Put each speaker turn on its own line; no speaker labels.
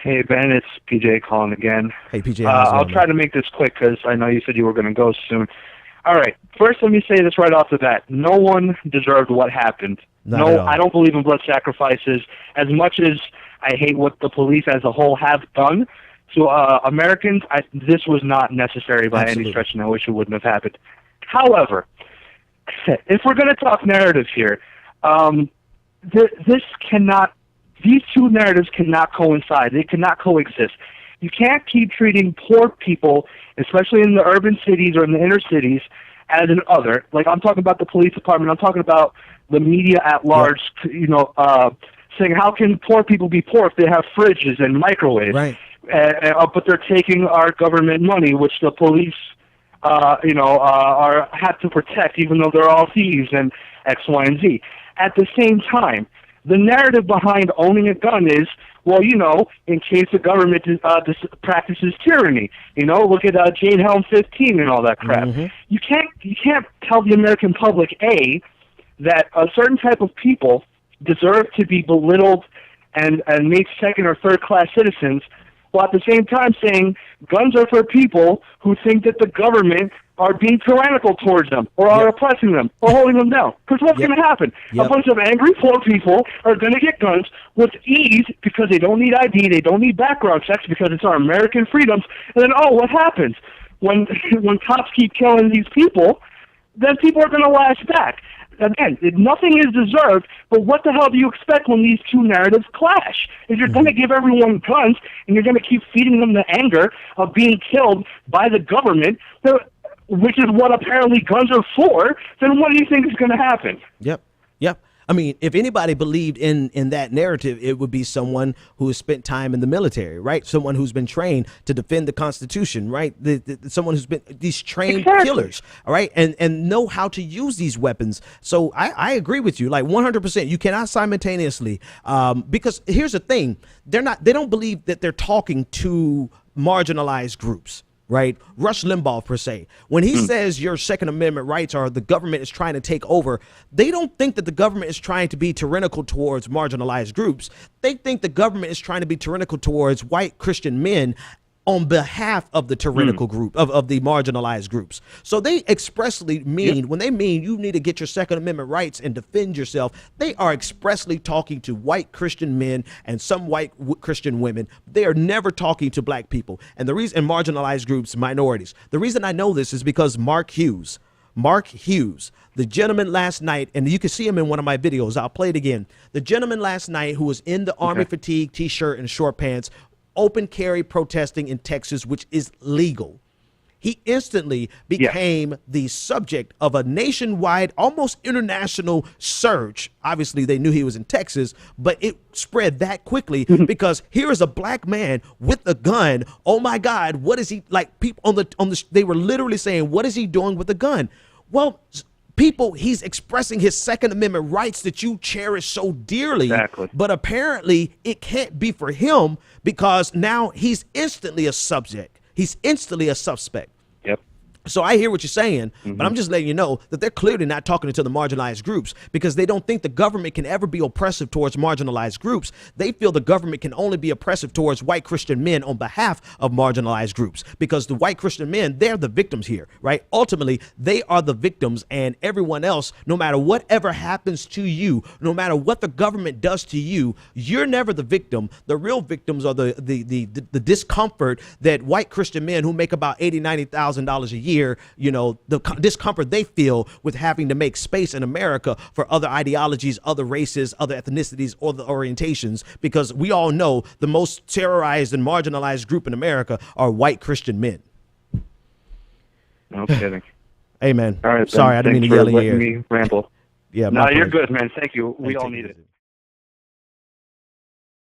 Hey, Ben, it's PJ calling again.
Hey, PJ, how's it
I'll
going,
try
man?
to make this quick because I know you said you were going to go soon. All right. First, let me say this right off the bat. No one deserved what happened.
Not at
No,
all.
I don't believe in blood sacrifices. As much as I hate what the police as a whole have done to Americans, this was not necessary by
Absolutely.
any stretch, and I wish it wouldn't have happened. However, if we're going to talk narrative here, these two narratives cannot coincide. They cannot coexist. You can't keep treating poor people, especially in the urban cities or in the inner cities, as an other. Like, I'm talking about the police department. I'm talking about the media at large, saying, how can poor people be poor if they have fridges and microwaves?
Right.
But they're taking our government money, which the police, have to protect, even though they're all thieves and X, Y, and Z. At the same time, the narrative behind owning a gun is, well, in case the government practices tyranny. Look at Jane Helm 15 and all that crap.
Mm-hmm.
You can't tell the American public, A, that a certain type of people deserve to be belittled and made second or third class citizens, while at the same time saying guns are for people who think that the government are being tyrannical towards them, or are oppressing them, or holding them down. Because what's going to happen? A bunch of angry poor people are going to get guns with ease because they don't need ID, they don't need background checks because it's our American freedoms. And then, what happens? When cops keep killing these people, then people are going to lash back. Again, nothing is deserved, but what the hell do you expect when these two narratives clash? If you're going to give everyone guns and you're going to keep feeding them the anger of being killed by the government, which is what apparently guns are for, then what do you think is going to happen?
Yep. I mean, if anybody believed in that narrative, it would be someone who has spent time in the military, right? Someone who's been trained to defend the Constitution, right? Someone who's been these trained killers, all right, and know how to use these weapons. So I agree with you, like 100%. You cannot simultaneously, because here's the thing: they don't believe that they're talking to marginalized groups. Right? Rush Limbaugh, per se, when he says your Second Amendment rights are the government is trying to take over, they don't think that the government is trying to be tyrannical towards marginalized groups. They think the government is trying to be tyrannical towards white Christian men on behalf of the tyrannical group of the marginalized groups. So they expressly mean, when they mean you need to get your Second Amendment rights and defend yourself, they are expressly talking to white Christian men and some white Christian women. They are never talking to black people. And the reason, and marginalized groups, minorities. The reason I know this is because Mark Hughes, the gentleman last night, and you can see him in one of my videos, I'll play it again. The gentleman last night who was in the army fatigue t-shirt and short pants, open carry protesting in Texas, which is legal. He instantly became the subject of a nationwide, almost international search. Obviously, they knew he was in Texas, but it spread that quickly because here is a black man with a gun. Oh my God, what is he like? People they were literally saying, what is he doing with a gun? Well, people, he's expressing his Second Amendment rights that you cherish so dearly.
Exactly.
But apparently it can't be for him because now he's instantly a subject. He's instantly a suspect.
Yep.
So I hear what you're saying, but I'm just letting you know that they're clearly not talking to the marginalized groups because they don't think the government can ever be oppressive towards marginalized groups. They feel the government can only be oppressive towards white Christian men on behalf of marginalized groups because the white Christian men, they're the victims here, right? Ultimately, they are the victims, and everyone else, no matter whatever happens to you, no matter what the government does to you, you're never the victim. The real victims are the discomfort that white Christian men who make about $80,000, $90,000 a year, the discomfort they feel with having to make space in America for other ideologies, other races, other ethnicities, or the orientations, because we all know the most terrorized and marginalized group in America are white Christian men.
No kidding.
Hey, man.
All right,
sorry, I didn't mean to yell in your ear.
Me ramble.
Yeah,
no, you're
pleasure.
good, man. Thank you. We all need it.